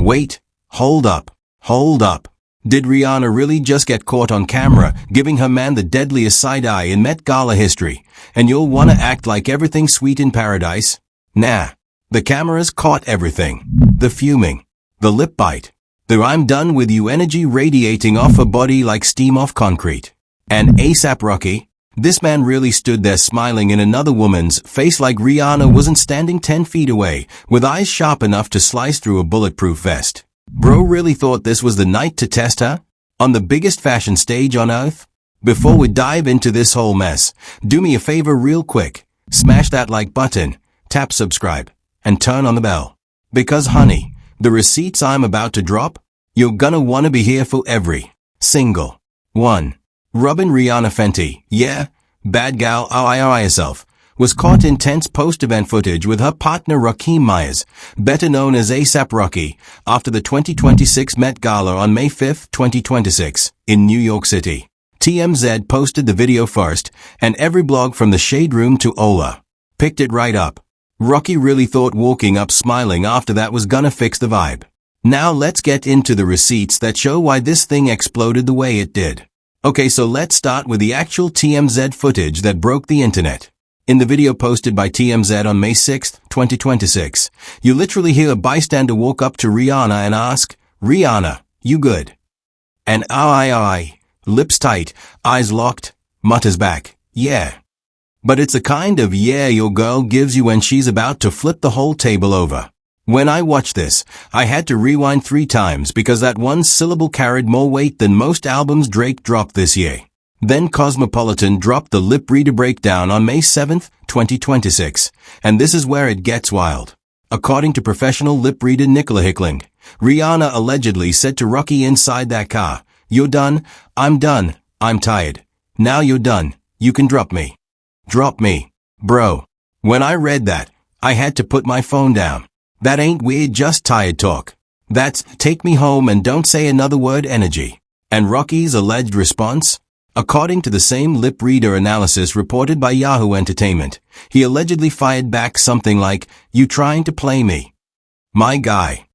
Wait, hold up. Did Rihanna really just get caught on camera giving her man the deadliest side-eye in Met Gala history, and you'll wanna act like everything's sweet in paradise? Nah. The cameras caught everything. The fuming. The lip bite. The I'm done with you energy radiating off her body like steam off concrete. And ASAP Rocky? This man really stood there smiling in another woman's face like Rihanna wasn't standing 10 feet away, with eyes sharp enough to slice through a bulletproof vest. Bro really thought this was the night to test her? On the biggest fashion stage on earth? Before we dive into this whole mess, do me a favor real quick. Smash that like button, tap subscribe, and turn on the bell. Because honey, the receipts I'm about to drop, you're gonna wanna be here for every single one. Rubbing Rihanna Fenty, yeah, bad gal herself, was caught in tense post-event footage with her partner Rakim Myers, better known as ASAP Rocky, after the 2026 Met Gala on May 5, 2026, in New York City. TMZ posted the video first, and every blog from the Shade Room to Ola picked it right up. Rocky really thought walking up smiling after that was gonna fix the vibe. Now let's get into the receipts that show why this thing exploded the way it did. Okay, so let's start with the actual TMZ footage that broke the internet. In the video posted by TMZ on May 6, 2026, you literally hear a bystander walk up to Rihanna and ask, "Rihanna, you good?" And lips tight, eyes locked, mutters back, "Yeah." But it's a kind of yeah your girl gives you when she's about to flip the whole table over. When I watched this, I had to rewind 3 times because that one syllable carried more weight than most albums Drake dropped this year. Then Cosmopolitan dropped the lip reader breakdown on May 7, 2026, and this is where it gets wild. According to professional lip reader Nicola Hickling, Rihanna allegedly said to Rocky inside that car, "You're done, I'm tired. Now you're done, you can drop me." Drop me. Bro. When I read that, I had to put my phone down. That ain't weird just tired talk. That's take me home and don't say another word energy. And Rocky's alleged response? According to the same lip reader analysis reported by Yahoo Entertainment, he allegedly fired back something like, "You trying to play me?" My guy.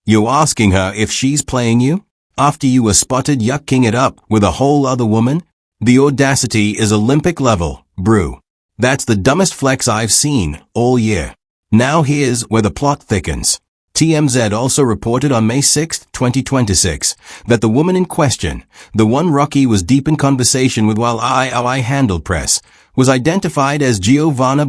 You're asking her if she's playing you? After you were spotted yucking it up with a whole other woman? The audacity is Olympic level, brew. That's the dumbest flex I've seen all year. Now here's where the plot thickens. TMZ also reported on May 6, 2026, that the woman in question, the one Rocky was deep in conversation with while I handled press, was identified as Giovanna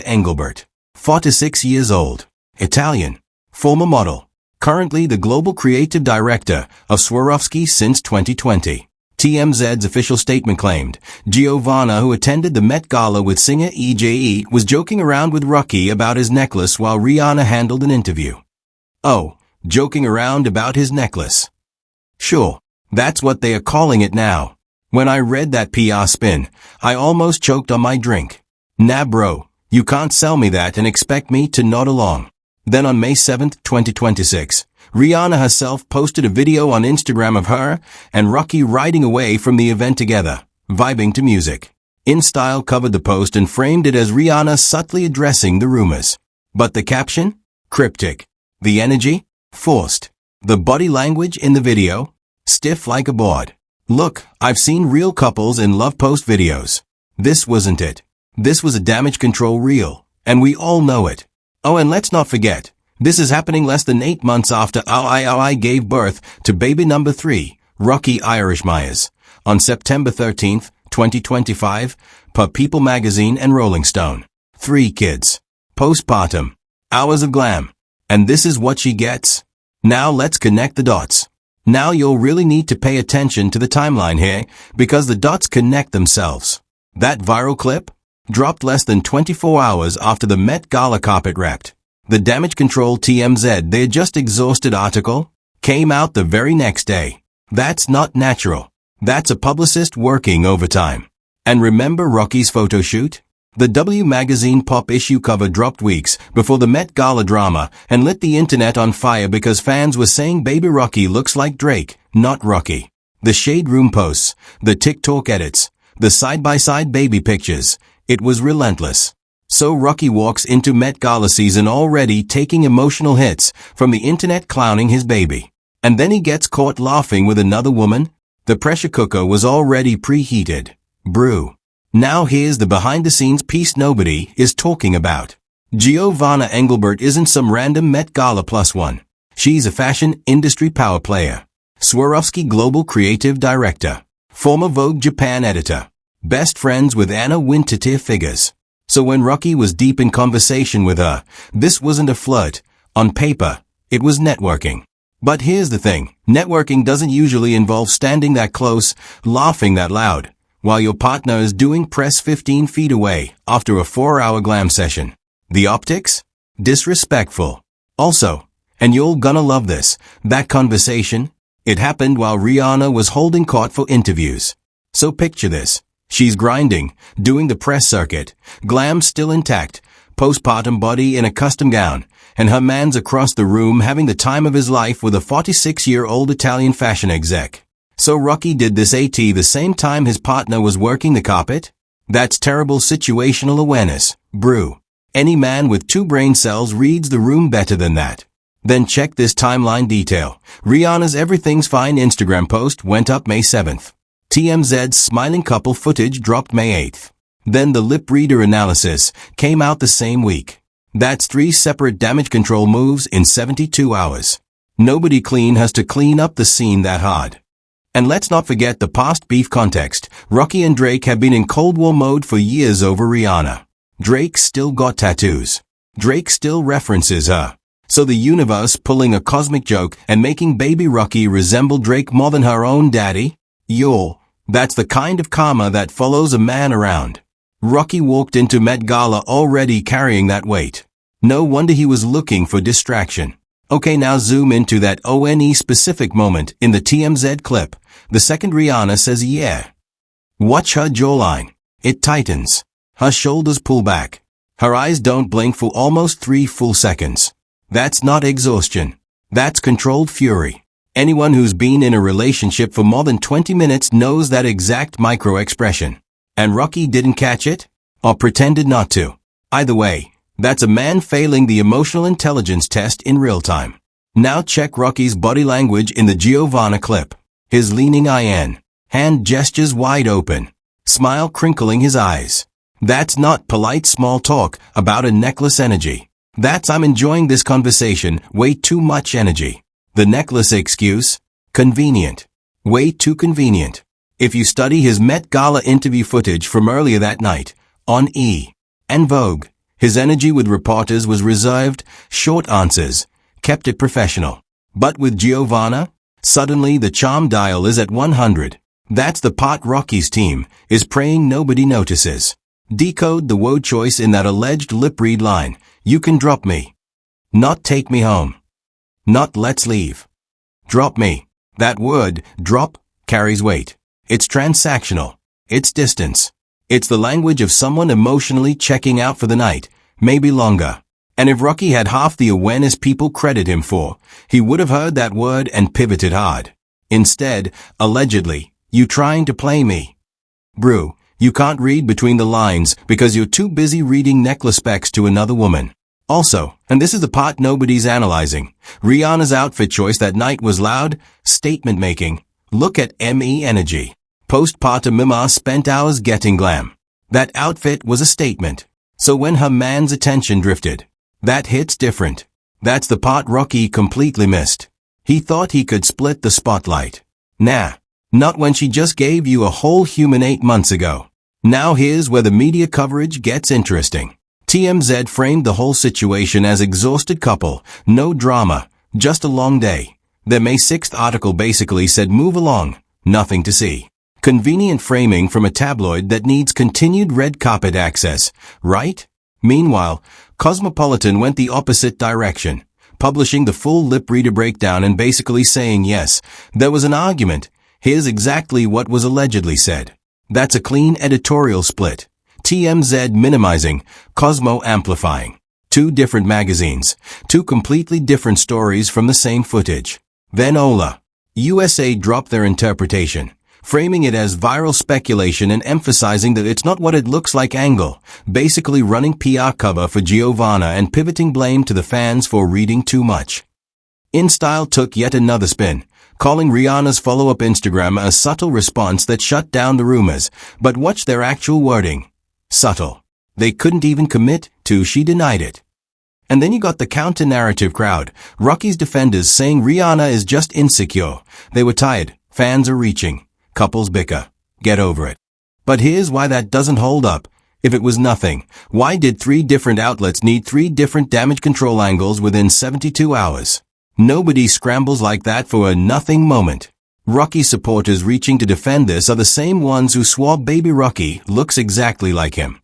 Engelbert, 46 years old, Italian, former model, currently the global creative director of Swarovski since 2020. TMZ's official statement claimed, Giovanna, who attended the Met Gala with singer EJE, was joking around with Rocky about his necklace while Rihanna handled an interview. Oh, joking around about his necklace. Sure, that's what they are calling it now. When I read that PR spin, I almost choked on my drink. Nah bro, you can't sell me that and expect me to nod along. Then on May 7, 2026, Rihanna herself posted a video on Instagram of her and Rocky riding away from the event together, vibing to music. InStyle covered the post and framed it as Rihanna subtly addressing the rumors. But the caption? Cryptic. The energy? Forced. The body language in the video? Stiff like a board. Look, I've seen real couples in love post videos. This wasn't it. This was a damage control reel, and we all know it. Oh, and let's not forget, this is happening less than 8 months after I gave birth to baby number 3, Rocky Irish Myers, on September 13, 2025, per People magazine and Rolling Stone. 3 kids. Postpartum. Hours of glam. And this is what she gets? Now let's connect the dots. Now you'll really need to pay attention to the timeline here, because the dots connect themselves. That viral clip? Dropped less than 24 hours after the Met Gala carpet wrapped. The damage control TMZ They're Just Exhausted article came out the very next day. That's not natural. That's a publicist working overtime. And remember Rocky's photo shoot? The W magazine pop issue cover dropped weeks before the Met Gala drama and lit the internet on fire because fans were saying baby Rocky looks like Drake, not Rocky. The Shade Room posts, the TikTok edits, the side-by-side baby pictures, it was relentless. So Rocky walks into Met Gala season already taking emotional hits from the internet clowning his baby. And then he gets caught laughing with another woman? The pressure cooker was already preheated. Brew. Now here's the behind-the-scenes piece nobody is talking about. Giovanna Engelbert isn't some random Met Gala +1. She's a fashion industry power player. Swarovski Global Creative Director. Former Vogue Japan editor. Best friends with Anna Wintour figures. So when Rocky was deep in conversation with her, this wasn't a flirt. On paper, it was networking. But here's the thing, networking doesn't usually involve standing that close, laughing that loud, while your partner is doing press 15 feet away after a 4-hour glam session. The optics? Disrespectful. Also, and you're gonna love this, that conversation? It happened while Rihanna was holding court for interviews. So picture this. She's grinding, doing the press circuit, glam still intact, postpartum body in a custom gown, and her man's across the room having the time of his life with a 46-year-old Italian fashion exec. So Rocky did this at the same time his partner was working the carpet? That's terrible situational awareness. Brew. Any man with 2 brain cells reads the room better than that. Then check this timeline detail. Rihanna's Everything's Fine Instagram post went up May 7th. TMZ's smiling couple footage dropped May 8th. Then the lip reader analysis came out the same week. That's 3 separate damage control moves in 72 hours. Nobody clean has to clean up the scene that hard. And let's not forget the past beef context. Rocky and Drake have been in Cold War mode for years over Rihanna. Drake still got tattoos. Drake still references her. So the universe pulling a cosmic joke and making baby Rocky resemble Drake more than her own daddy? That's the kind of karma that follows a man around. Rocky walked into Met Gala already carrying that weight. No wonder he was looking for distraction. Okay, now zoom into that ONE specific moment in the TMZ clip. The second Rihanna says yeah. Watch her jawline. It tightens. Her shoulders pull back. Her eyes don't blink for almost 3 full seconds. That's not exhaustion. That's controlled fury. Anyone who's been in a relationship for more than 20 minutes knows that exact micro-expression. And Rocky didn't catch it? Or pretended not to. Either way, that's a man failing the emotional intelligence test in real time. Now check Rocky's body language in the Giovanna clip. His leaning in. Hand gestures wide open. Smile crinkling his eyes. That's not polite small talk about a necklace energy. That's I'm enjoying this conversation, way too much energy. The necklace excuse? Convenient. Way too convenient. If you study his Met Gala interview footage from earlier that night, on E! and Vogue, his energy with reporters was reserved, short answers, kept it professional. But with Giovanna, suddenly the charm dial is at 100. That's the part Rocky's team is praying nobody notices. Decode the word choice in that alleged lip read line. You can drop me. Not take me home. Not let's leave. Drop me. That word, drop, carries weight. It's transactional. It's distance. It's the language of someone emotionally checking out for the night, maybe longer. And if Rocky had half the awareness people credit him for, he would have heard that word and pivoted hard. Instead, allegedly, you trying to play me. Brew, you can't read between the lines because you're too busy reading necklace specs to another woman. Also, and this is the part nobody's analyzing, Rihanna's outfit choice that night was loud, statement-making. Look at ME energy. Postpartum Mima spent hours getting glam. That outfit was a statement. So when her man's attention drifted, that hits different. That's the part Rocky completely missed. He thought he could split the spotlight. Nah, not when she just gave you a whole human 8 months ago. Now here's where the media coverage gets interesting. TMZ framed the whole situation as exhausted couple, no drama, just a long day. Their May 6th article basically said move along, nothing to see. Convenient framing from a tabloid that needs continued red carpet access, right? Meanwhile, Cosmopolitan went the opposite direction, publishing the full lip reader breakdown and basically saying yes, there was an argument. Here's exactly what was allegedly said. That's a clean editorial split. TMZ minimizing, Cosmo amplifying. 2 different magazines, 2 completely different stories from the same footage. Then USA dropped their interpretation. framing it as viral speculation and emphasizing that it's not what it looks like angle, basically running PR cover for Giovanna and pivoting blame to the fans for reading too much. InStyle took yet another spin, calling Rihanna's follow-up Instagram a subtle response that shut down the rumors, but watch their actual wording. Subtle. They couldn't even commit to she denied it. And then you got the counter-narrative crowd, Rocky's defenders saying Rihanna is just insecure. They were tired, fans are reaching, couples bicker. Get over it. But here's why that doesn't hold up. If it was nothing, why did 3 different outlets need 3 different damage control angles within 72 hours? Nobody scrambles like that for a nothing moment. Rocky supporters reaching to defend this are the same ones who swore baby Rocky looks exactly like him.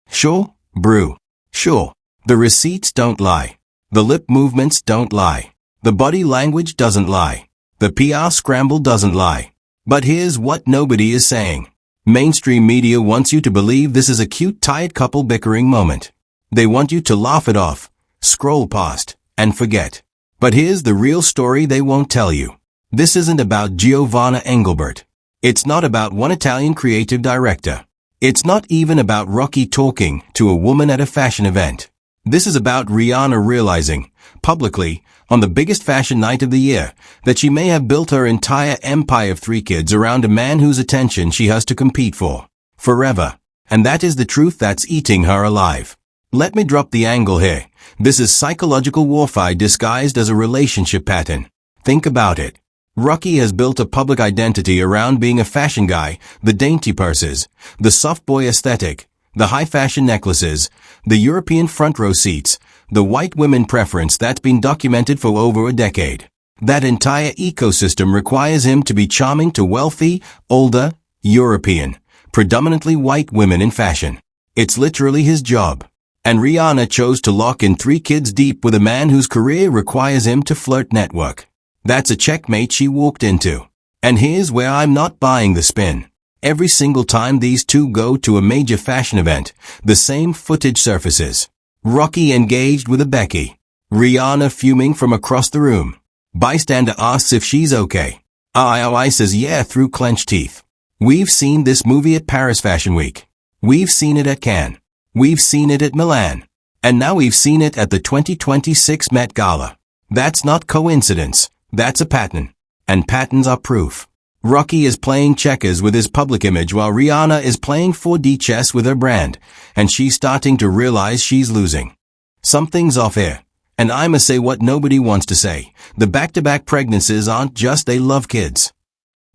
Sure, brew. Sure. The receipts don't lie. The lip movements don't lie. The body language doesn't lie. The PR scramble doesn't lie. But here's what nobody is saying. Mainstream media wants you to believe this is a cute tired couple bickering moment. They want you to laugh it off, scroll past, and forget. But here's the real story they won't tell you. This isn't about Giovanna Engelbert. It's not about one Italian creative director. It's not even about Rocky talking to a woman at a fashion event. This is about Rihanna realizing, publicly, on the biggest fashion night of the year, that she may have built her entire empire of 3 kids around a man whose attention she has to compete for. Forever. And that is the truth that's eating her alive. Let me drop the angle here. This is psychological warfare disguised as a relationship pattern. Think about it. Rocky has built a public identity around being a fashion guy, the dainty purses, the soft boy aesthetic, the high fashion necklaces, the European front row seats, the white women preference that's been documented for over a decade. That entire ecosystem requires him to be charming to wealthy, older, European, predominantly white women in fashion. It's literally his job. And Rihanna chose to lock in 3 kids deep with a man whose career requires him to flirt network. That's a checkmate she walked into. And here's where I'm not buying the spin. Every single time these two go to a major fashion event, the same footage surfaces. Rocky engaged with a Becky. Rihanna fuming from across the room. Bystander asks if she's okay. I says yeah through clenched teeth. We've seen this movie at Paris Fashion Week. We've seen it at Cannes. We've seen it at Milan. And now we've seen it at the 2026 Met Gala. That's not coincidence. That's a pattern. And patterns are proof. Rocky is playing checkers with his public image while Rihanna is playing 4D chess with her brand, and she's starting to realize she's losing. Something's off here. And I'ma say what nobody wants to say. The back-to-back pregnancies aren't just they love kids.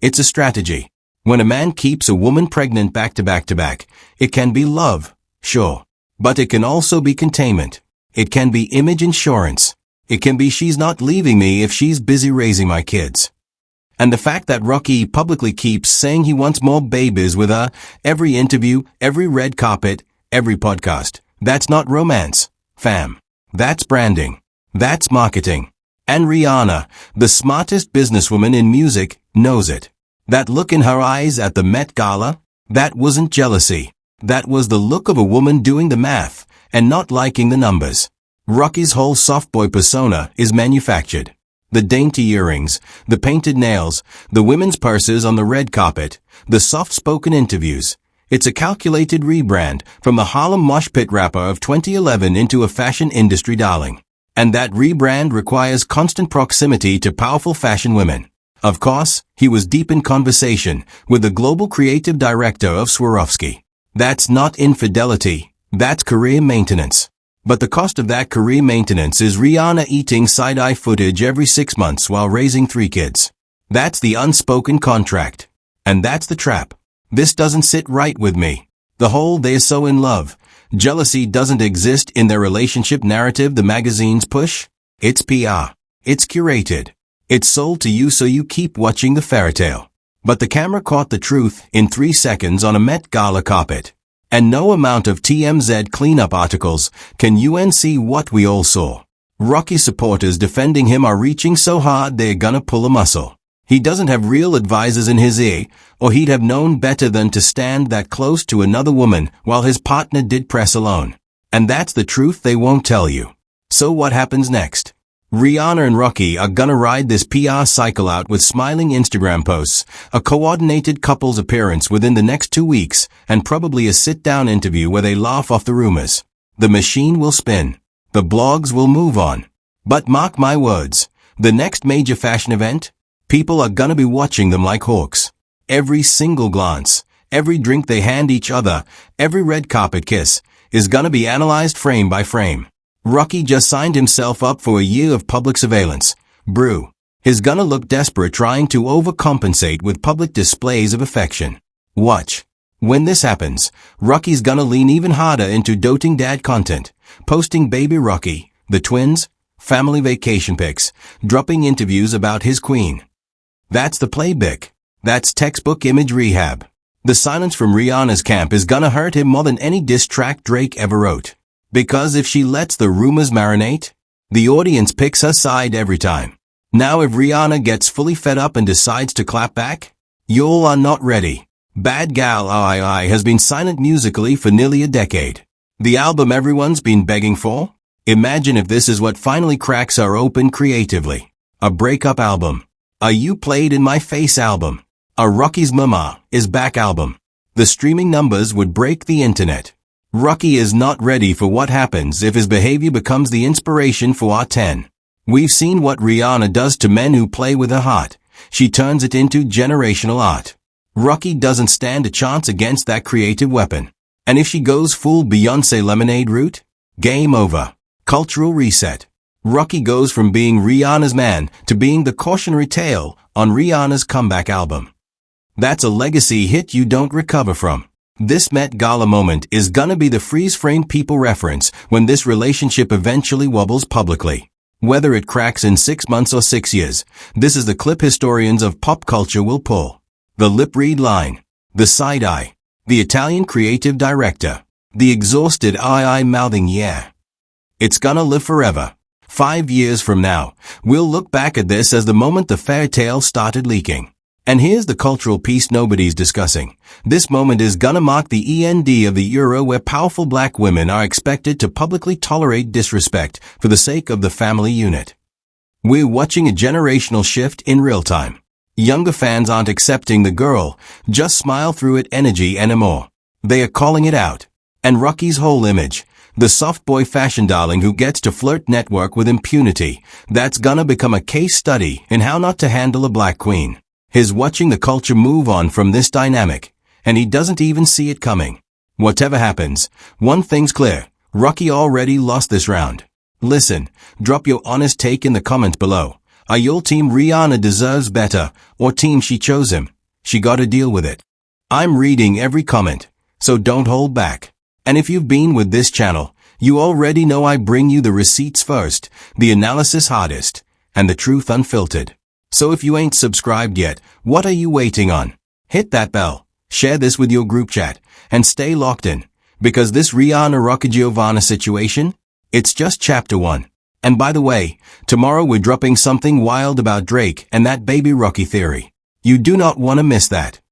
It's a strategy. When a man keeps a woman pregnant back-to-back-to-back, it can be love, sure. But it can also be containment. It can be image insurance. It can be she's not leaving me if she's busy raising my kids. And the fact that Rocky publicly keeps saying he wants more babies with her, every interview, every red carpet, every podcast, that's not romance, fam. That's branding. That's marketing. And Rihanna, the smartest businesswoman in music, knows it. That look in her eyes at the Met Gala, that wasn't jealousy. That was the look of a woman doing the math and not liking the numbers. Rocky's whole soft boy persona is manufactured. The dainty earrings, the painted nails, the women's purses on the red carpet, the soft-spoken interviews. It's a calculated rebrand from the Harlem mosh pit rapper of 2011 into a fashion industry darling. And that rebrand requires constant proximity to powerful fashion women. Of course, he was deep in conversation with the global creative director of Swarovski. That's not infidelity, that's career maintenance. But the cost of that career maintenance is Rihanna eating side-eye footage every 6 months while raising 3 kids. That's the unspoken contract. And that's the trap. This doesn't sit right with me. The whole they're so in love. Jealousy doesn't exist in their relationship narrative the magazines push. It's PR. It's curated. It's sold to you so you keep watching the fairytale. But the camera caught the truth in 3 seconds on a Met Gala carpet. And no amount of TMZ cleanup articles can see what we all saw. Rocky supporters defending him are reaching so hard they're gonna pull a muscle. He doesn't have real advisors in his ear, or he'd have known better than to stand that close to another woman while his partner did press alone. And that's the truth they won't tell you. So what happens next? Rihanna and Rocky are gonna ride this PR cycle out with smiling Instagram posts, a coordinated couple's appearance within the next 2 weeks, and probably a sit-down interview where they laugh off the rumors. The machine will spin. The blogs will move on. But mark my words, the next major fashion event? People are gonna be watching them like hawks. Every single glance, every drink they hand each other, every red carpet kiss, is gonna be analyzed frame by frame. Rocky just signed himself up for a year of public surveillance. Brew. He's gonna look desperate trying to overcompensate with public displays of affection. Watch. When this happens, Rocky's gonna lean even harder into doting dad content, posting baby Rocky, the twins, family vacation pics, dropping interviews about his queen. That's the playbook. That's textbook image rehab. The silence from Rihanna's camp is gonna hurt him more than any diss track Drake ever wrote. Because if she lets the rumors marinate, the audience picks her side every time. Now if Rihanna gets fully fed up and decides to clap back, y'all are not ready. Bad Gal III has been silent musically for nearly a decade. The album everyone's been begging for? Imagine if this is what finally cracks her open creatively. A breakup album. A You Played in My Face album. A Rocky's Mama is Back album. The streaming numbers would break the internet. Rocky is not ready for what happens if his behavior becomes the inspiration for our 10. We've seen what Rihanna does to men who play with her heart. She turns it into generational art. Rocky doesn't stand a chance against that creative weapon. And if she goes full Beyoncé Lemonade route, game over. Cultural reset. Rocky goes from being Rihanna's man to being the cautionary tale on Rihanna's comeback album. That's a legacy hit you don't recover from. This Met Gala moment is gonna be the freeze frame people reference when this relationship eventually wobbles publicly. Whether it cracks in 6 months or 6 years, this is the clip historians of pop culture will pull. The lip read line. The side eye. The Italian creative director. The exhausted eye mouthing yeah. It's gonna live forever. 5 years from now, we'll look back at this as the moment the fairy tale started leaking. And here's the cultural piece nobody's discussing. This moment is gonna mark the end of the era where powerful black women are expected to publicly tolerate disrespect for the sake of the family unit. We're watching a generational shift in real time. Younger fans aren't accepting the girl, just smile through it energy anymore. They are calling it out. And Rocky's whole image, the soft boy fashion darling who gets to flirt network with impunity, that's gonna become a case study in how not to handle a black queen. He's watching the culture move on from this dynamic, and he doesn't even see it coming. Whatever happens, one thing's clear, Rocky already lost this round. Listen, drop your honest take in the comments below. Are you team Rihanna deserves better, or team she chose him? She gotta deal with it. I'm reading every comment, so don't hold back. And if you've been with this channel, you already know I bring you the receipts first, the analysis hardest, and the truth unfiltered. So if you ain't subscribed yet, what are you waiting on? Hit that bell, share this with your group chat, and stay locked in, because this Rihanna Rocky Giovanna situation, it's just chapter 1. And by the way, tomorrow we're dropping something wild about Drake and that baby Rocky theory. You do not want to miss that.